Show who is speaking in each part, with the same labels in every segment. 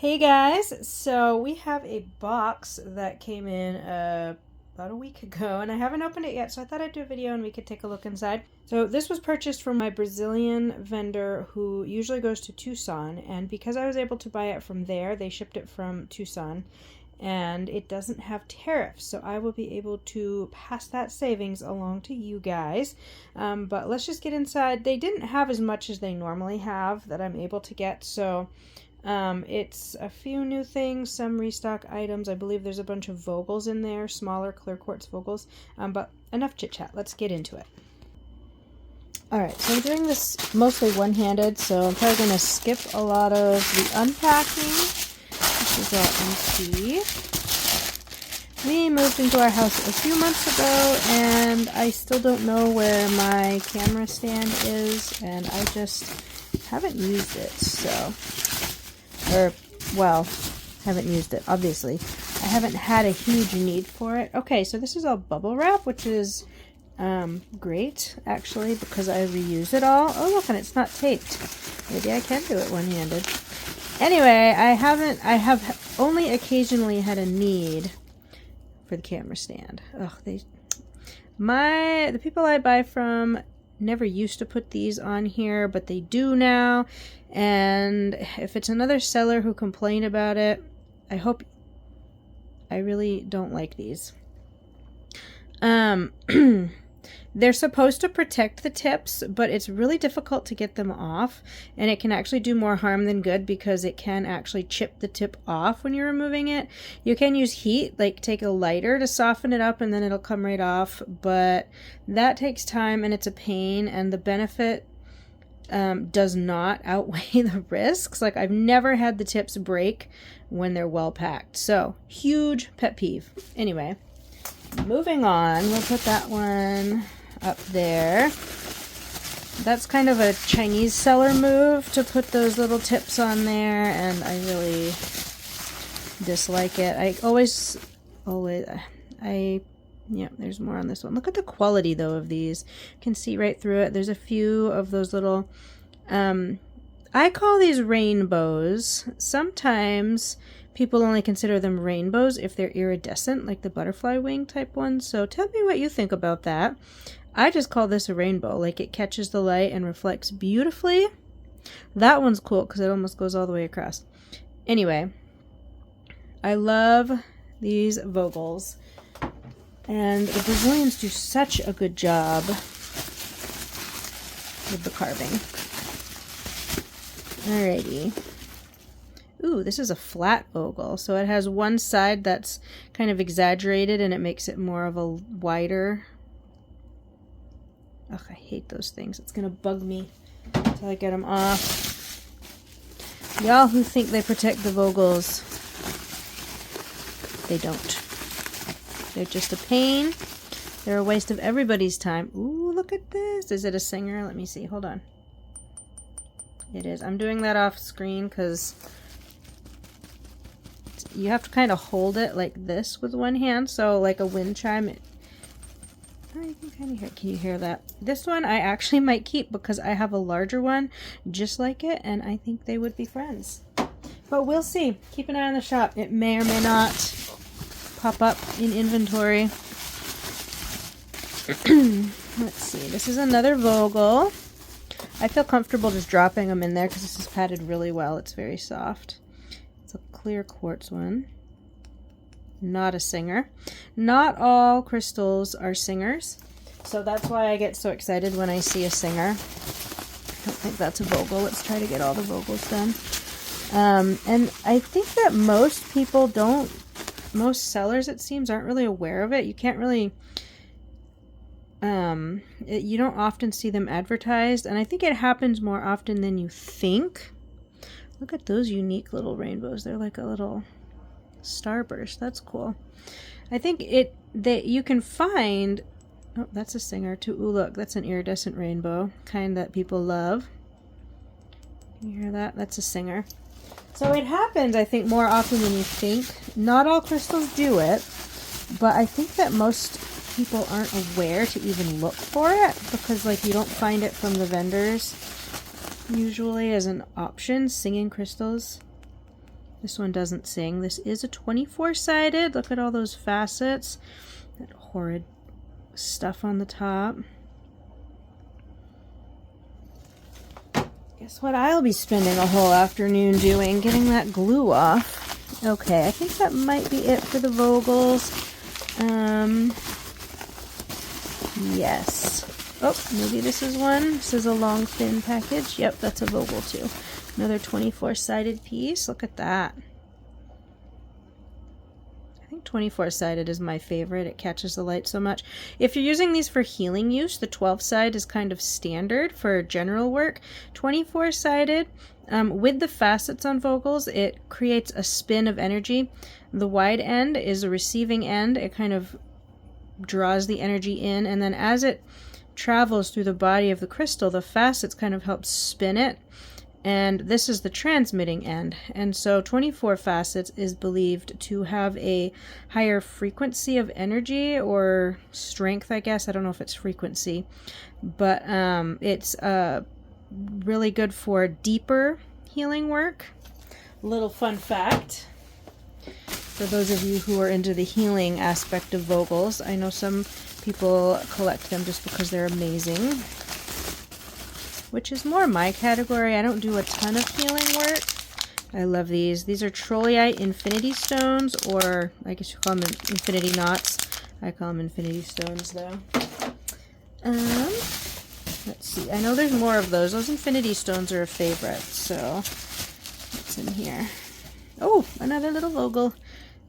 Speaker 1: Hey guys, so we have a box that came in about a week ago and I haven't opened it yet, so I thought I'd do a video and we could take a look inside. So this was purchased from my Brazilian vendor who usually goes to Tucson, and because I was able to buy it from there, they shipped it from Tucson and it doesn't have tariffs, so I will be able to pass that savings along to you guys. But let's just get inside. They didn't have as much as they normally have that I'm able to get, so it's a few new things, some restock items. I believe there's a bunch of Vogels in there, smaller clear quartz Vogels. But enough chit chat. Let's get into it. Alright, so I'm doing this mostly one-handed, so I'm probably going to skip a lot of the unpacking. This is all empty. We moved into our house a few months ago, and I still don't know where my camera stand is, and I just haven't used it, so... haven't used it, obviously. I haven't had a huge need for it. Okay, so this is all bubble wrap, which is great, actually, because I reuse it all. Oh, look, and it's not taped. Maybe I can do it one-handed. Anyway, I have only occasionally had a need for the camera stand. Ugh, the people I buy from never used to put these on here, but they do now. And if it's another seller who complained about it, I really don't like these. They're supposed to protect the tips, but it's really difficult to get them off, and it can actually do more harm than good because it can actually chip the tip off when you're removing it. You can use heat, like take a lighter to soften it up and then it'll come right off, but that takes time and it's a pain, and the benefit does not outweigh the risks. Like, I've never had the tips break when they're well packed. So, huge pet peeve. Anyway, moving on, we'll put that one up there. That's kind of a Chinese seller move to put those little tips on there, and I really dislike it. Yeah, there's more on this one. Look at the quality, though, of these. You can see right through it. There's a few of those little, I call these rainbows. Sometimes people only consider them rainbows if they're iridescent, like the butterfly wing type ones. So tell me what you think about that. I just call this a rainbow. Like, it catches the light and reflects beautifully. That one's cool because it almost goes all the way across. Anyway, I love these Vogels. And the Brazilians do such a good job with the carving. Alrighty. Ooh, this is a flat Vogel. So it has one side that's kind of exaggerated and it makes it more of a wider. Ugh, I hate those things. It's going to bug me until I get them off. Y'all who think they protect the Vogels, they don't. They're just a pain. They're a waste of everybody's time. Ooh, look at this. Is it a Singer? Let me see. Hold on. It is. I'm doing that off screen because you have to kind of hold it like this with one hand. So like a wind chime. Oh, you can kind of hear. Can you hear that? This one I actually might keep because I have a larger one just like it, and I think they would be friends. But we'll see. Keep an eye on the shop. It may or may not pop up in inventory. Let's see. This is another Vogel. I feel comfortable just dropping them in there because this is padded really well. It's very soft. It's a clear quartz one. Not a Singer. Not all crystals are Singers, so that's why I get so excited when I see a Singer. I don't think that's a Vogel. Let's try to get all the Vogels done. And I think that most people don't, most sellers, it seems, aren't really aware of it. You can't really, you don't often see them advertised, and I think it happens more often than you think. Look at those unique little rainbows. They're like a little starburst. That's cool. I think that you can find, oh, that's a Singer too. Ooh, look, that's an iridescent rainbow, kind that people love. Can you hear that? That's a Singer. So it happens, I think, more often than you think. Not all crystals do it, but I think that most people aren't aware to even look for it because, like, you don't find it from the vendors usually as an option. Singing crystals. This one doesn't sing. This is a 24-sided. Look at all those facets. That horrid stuff on the top. Guess what I'll be spending a whole afternoon doing? Getting that glue off. Okay, I think that might be it for the Vogels. Yes. Oh, maybe this is one. This is a long thin package. Yep, that's a Vogel too. Another 24-sided piece. Look at that. I think 24-sided is my favorite. It catches the light so much. If you're using these for healing use, the 12-side is kind of standard for general work. 24-sided, with the facets on Vogels, it creates a spin of energy. The wide end is a receiving end. It kind of draws the energy in, and then as it travels through the body of the crystal, the facets kind of help spin it. And this is the transmitting end. And so 24 facets is believed to have a higher frequency of energy or strength, I guess. I don't know if it's frequency. But it's really good for deeper healing work. Little fun fact for those of you who are into the healing aspect of Vogels. I know some people collect them just because they're amazing, which is more my category. I don't do a ton of healing work. I love these. These are Trolleyite Infinity Stones, or I guess you call them Infinity Knots. I call them Infinity Stones, though. Let's see. I know there's more of those. Those Infinity Stones are a favorite, so what's in here? Oh, another little Vogel.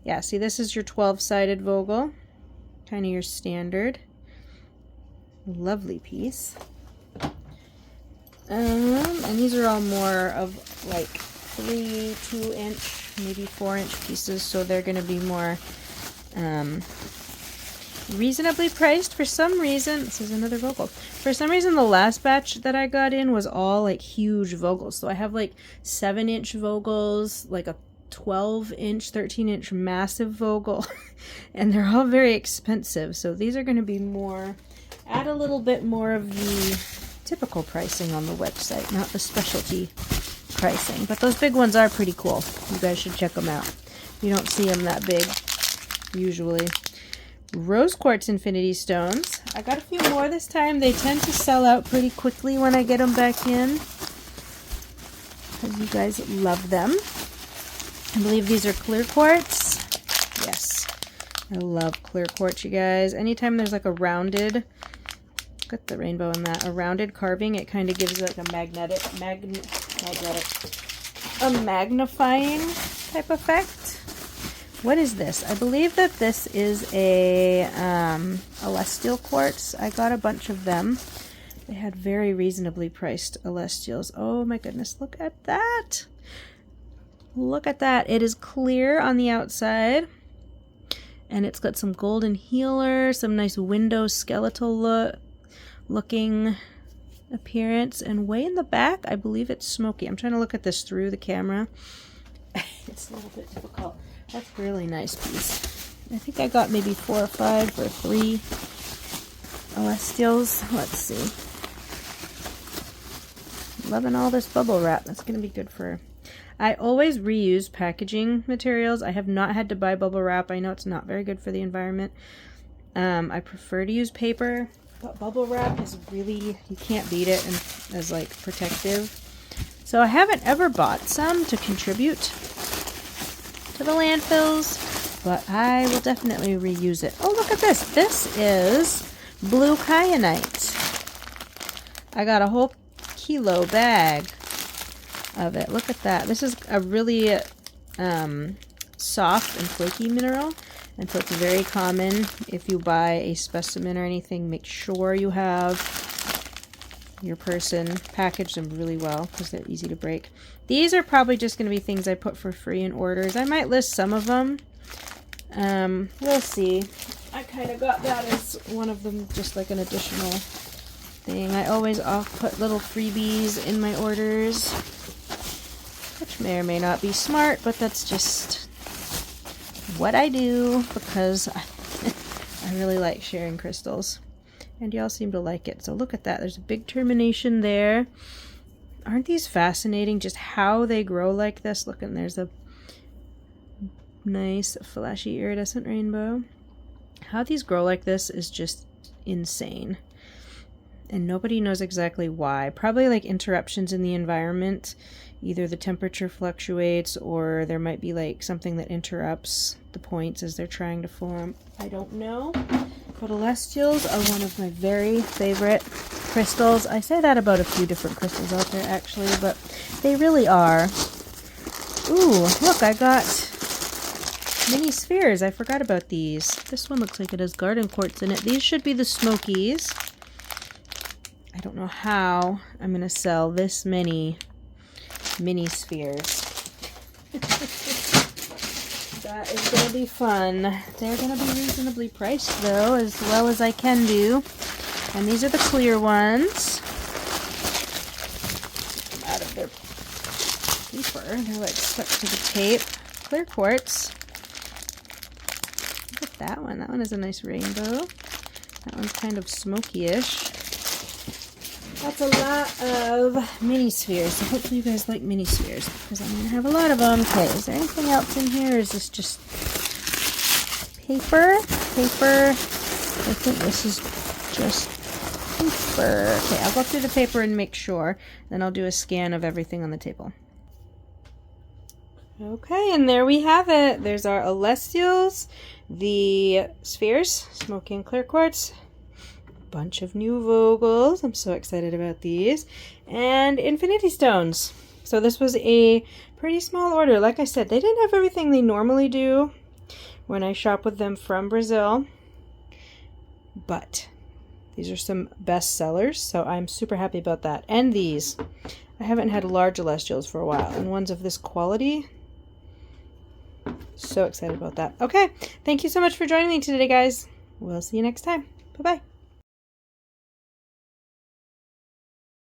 Speaker 1: Yeah, see, this is your 12-sided Vogel. Kind of your standard. Lovely piece. And these are all more of like 3, 2-inch, maybe 4-inch pieces, so they're going to be more reasonably priced. For some reason, this is another Vogel. For some reason, the last batch that I got in was all like huge Vogels. So I have like 7-inch Vogels, like a 12-inch, 13-inch massive Vogel, and they're all very expensive. So these are going to be more, add a little bit more of the typical pricing on the website, not the specialty pricing. But those big ones are pretty cool. You guys should check them out. You don't see them that big usually. Rose Quartz Infinity Stones. I got a few more this time. They tend to sell out pretty quickly when I get them back in, because you guys love them. I believe these are clear quartz. Yes, I love clear quartz, you guys. Anytime there's like a rounded, look at the rainbow in that, a rounded carving, it kind of gives like a magnifying type effect. What is this? I believe that this is a celestial quartz. I got a bunch of them. They had very reasonably priced celestials. Oh my goodness, look at that. Look at that. It is clear on the outside, and it's got some golden healer, some nice window skeletal looking appearance, and way in the back, I believe it's smoky. I'm trying to look at this through the camera. It's a little bit difficult. That's a really nice piece. I think I got maybe 4 or 5 or 3 celestials. Let's see. Loving all this bubble wrap. That's going to be good for... I always reuse packaging materials. I have not had to buy bubble wrap. I know it's not very good for the environment. I prefer to use paper, but bubble wrap is really, you can't beat it and as like protective. So I haven't ever bought some to contribute to the landfills, but I will definitely reuse it. Oh, look at this. This is blue kyanite. I got a whole kilo bag of it. Look at that. This is a really soft and flaky mineral, and so it's very common. If you buy a specimen or anything, make sure you have your person package them really well, because they're easy to break. These are probably just going to be things I put for free in orders. I might list some of them. We'll see. I kind of got that as one of them, just like an additional thing. I'll put little freebies in my orders, which may or may not be smart, but that's just what I do, because I really like sharing crystals, and y'all seem to like it. So look at that. There's a big termination there. Aren't these fascinating, just how they grow like this? Look, and there's a nice flashy iridescent rainbow. How these grow like this is just insane. And nobody knows exactly why. Probably like interruptions in the environment. Either the temperature fluctuates or there might be like something that interrupts the points as they're trying to form. I don't know. But celestials are one of my very favorite crystals. I say that about a few different crystals out there actually, but they really are. Ooh, look, I got mini spheres. I forgot about these. This one looks like it has garden quartz in it. These should be the Smokies. I don't know how I'm going to sell this many mini spheres. That is going to be fun. They're going to be reasonably priced though, as well as I can do. And these are the clear ones. Out of their paper. They're like stuck to the tape. Clear quartz. Look at that one. That one is a nice rainbow. That one's kind of smoky-ish. That's a lot of mini spheres. So hopefully you guys like mini spheres because I'm going to have a lot of them. Okay, is there anything else in here? Or is this just paper? Paper. I think this is just paper. Okay, I'll go through the paper and make sure. Then I'll do a scan of everything on the table. Okay, and there we have it. There's our celestials, the spheres, smoky and clear quartz, bunch of new Vogels. I'm so excited about these. And infinity stones. So this was a pretty small order. Like I said, they didn't have everything they normally do when I shop with them from Brazil. But these are some best sellers, so I'm super happy about that. And these. I haven't had large celestials for a while, and ones of this quality. So excited about that. Okay, thank you so much for joining me today, guys. We'll see you next time. Bye-bye.